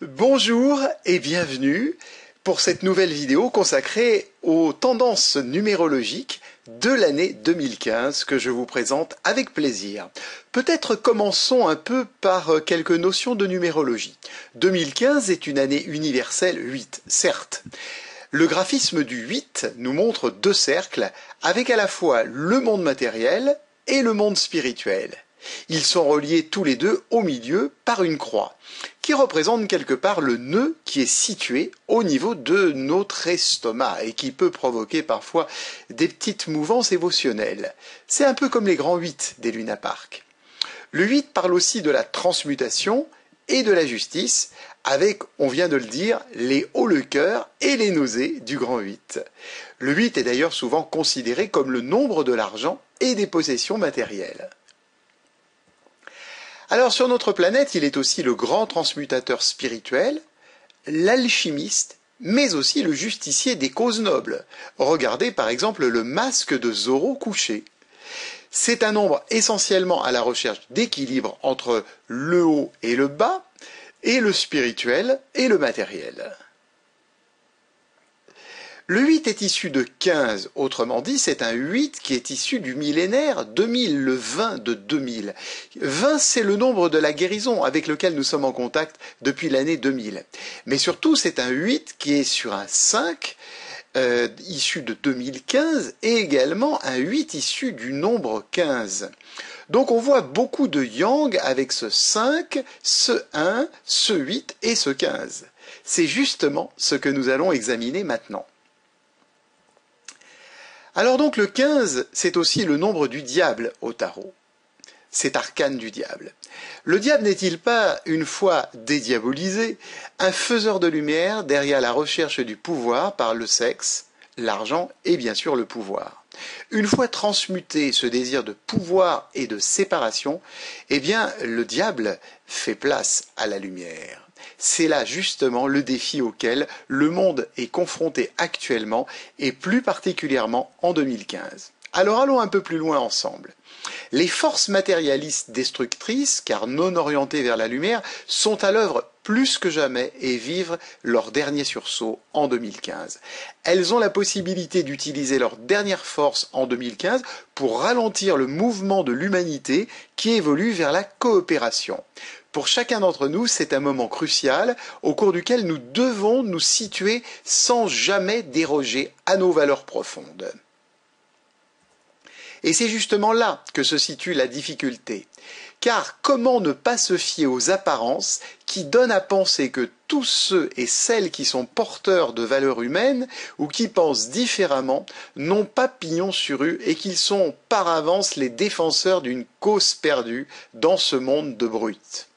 Bonjour et bienvenue pour cette nouvelle vidéo consacrée aux tendances numérologiques de l'année 2015 que je vous présente avec plaisir. Peut-être commençons un peu par quelques notions de numérologie. 2015 est une année universelle 8, certes. Le graphisme du 8 nous montre deux cercles avec à la fois le monde matériel et le monde spirituel. Ils sont reliés tous les deux au milieu par une croix, qui représente quelque part le nœud qui est situé au niveau de notre estomac et qui peut provoquer parfois des petites mouvances émotionnelles. C'est un peu comme les grands 8 des Luna Park. Le 8 parle aussi de la transmutation et de la justice, avec, on vient de le dire, les hauts le cœur et les nausées du grand 8. Le 8 est d'ailleurs souvent considéré comme le nombre de l'argent et des possessions matérielles. Alors sur notre planète, il est aussi le grand transmutateur spirituel, l'alchimiste, mais aussi le justicier des causes nobles. Regardez par exemple le masque de Zorro couché. C'est un nombre essentiellement à la recherche d'équilibre entre le haut et le bas, et le spirituel et le matériel. Le 8 est issu de 15, autrement dit, c'est un 8 qui est issu du millénaire 2000, le 20 de 2000. 20, c'est le nombre de la guérison avec lequel nous sommes en contact depuis l'année 2000. Mais surtout, c'est un 8 qui est sur un 5, issu de 2015, et également un 8 issu du nombre 15. Donc on voit beaucoup de yang avec ce 5, ce 1, ce 8 et ce 15. C'est justement ce que nous allons examiner maintenant. Alors donc le 15, c'est aussi le nombre du diable au tarot. C'est arcane du diable. Le diable n'est-il pas, une fois dédiabolisé, un faiseur de lumière derrière la recherche du pouvoir par le sexe, l'argent et bien sûr le pouvoir. Une fois transmuté ce désir de pouvoir et de séparation, eh bien le diable fait place à la lumière. C'est là justement le défi auquel le monde est confronté actuellement et plus particulièrement en 2015. Alors allons un peu plus loin ensemble. Les forces matérialistes destructrices, car non orientées vers la lumière, sont à l'œuvre plus que jamais et vivent leur dernier sursaut en 2015. Elles ont la possibilité d'utiliser leur dernière force en 2015 pour ralentir le mouvement de l'humanité qui évolue vers la coopération. Pour chacun d'entre nous, c'est un moment crucial au cours duquel nous devons nous situer sans jamais déroger à nos valeurs profondes. Et c'est justement là que se situe la difficulté. Car comment ne pas se fier aux apparences qui donnent à penser que tous ceux et celles qui sont porteurs de valeurs humaines ou qui pensent différemment n'ont pas pignon sur rue et qu'ils sont par avance les défenseurs d'une cause perdue dans ce monde de brutes.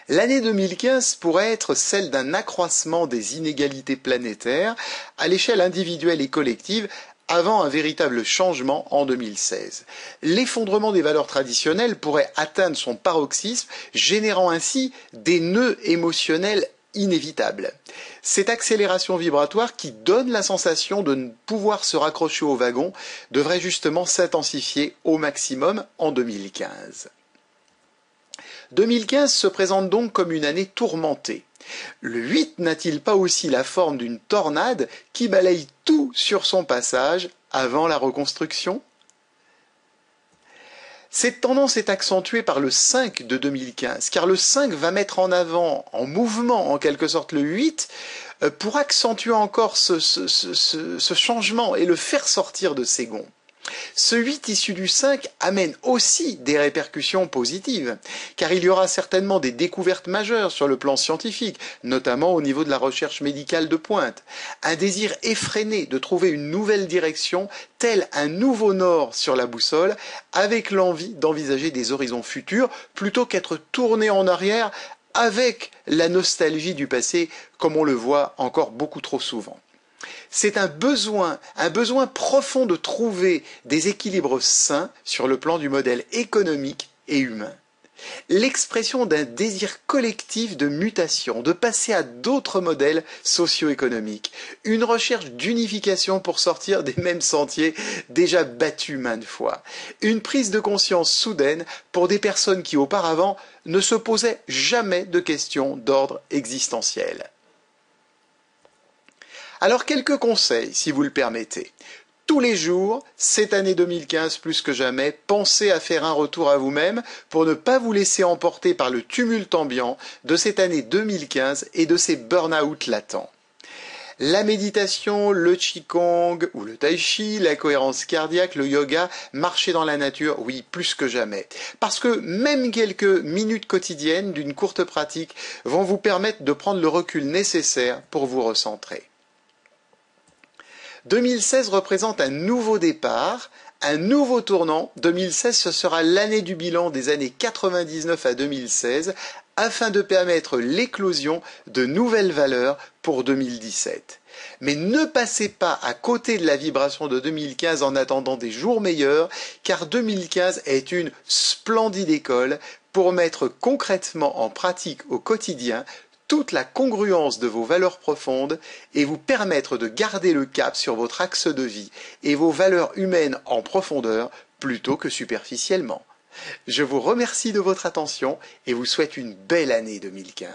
L'année 2015 pourrait être celle d'un accroissement des inégalités planétaires à l'échelle individuelle et collective avant un véritable changement en 2016. L'effondrement des valeurs traditionnelles pourrait atteindre son paroxysme, générant ainsi des nœuds émotionnels inévitables. Cette accélération vibratoire qui donne la sensation de ne pouvoir se raccrocher au wagon devrait justement s'intensifier au maximum en 2015. 2015 se présente donc comme une année tourmentée. Le 8 n'a-t-il pas aussi la forme d'une tornade qui balaye tout sur son passage avant la reconstruction ? Cette tendance est accentuée par le 5 de 2015, car le 5 va mettre en avant, en mouvement en quelque sorte le 8, pour accentuer encore ce changement et le faire sortir de ses gonds. Ce 8 issu du 5 amène aussi des répercussions positives, car il y aura certainement des découvertes majeures sur le plan scientifique, notamment au niveau de la recherche médicale de pointe. Un désir effréné de trouver une nouvelle direction, tel un nouveau nord sur la boussole, avec l'envie d'envisager des horizons futurs, plutôt qu'être tourné en arrière avec la nostalgie du passé, comme on le voit encore beaucoup trop souvent. C'est un besoin profond de trouver des équilibres sains sur le plan du modèle économique et humain. l'expression d'un désir collectif de mutation, de passer à d'autres modèles socio-économiques, une recherche d'unification pour sortir des mêmes sentiers déjà battus maintes fois, une prise de conscience soudaine pour des personnes qui auparavant ne se posaient jamais de questions d'ordre existentiel. Alors quelques conseils, si vous le permettez. Tous les jours, cette année 2015 plus que jamais, pensez à faire un retour à vous-même pour ne pas vous laisser emporter par le tumulte ambiant de cette année 2015 et de ces burn-out latents. La méditation, le qigong ou le tai chi, la cohérence cardiaque, le yoga, marcher dans la nature, oui, plus que jamais. Parce que même quelques minutes quotidiennes d'une courte pratique vont vous permettre de prendre le recul nécessaire pour vous recentrer. 2016 représente un nouveau départ, un nouveau tournant. 2016, ce sera l'année du bilan des années 99 à 2016, afin de permettre l'éclosion de nouvelles valeurs pour 2017. Mais ne passez pas à côté de la vibration de 2015 en attendant des jours meilleurs, car 2015 est une splendide école pour mettre concrètement en pratique au quotidien toute la congruence de vos valeurs profondes et vous permettre de garder le cap sur votre axe de vie et vos valeurs humaines en profondeur plutôt que superficiellement. Je vous remercie de votre attention et vous souhaite une belle année 2015.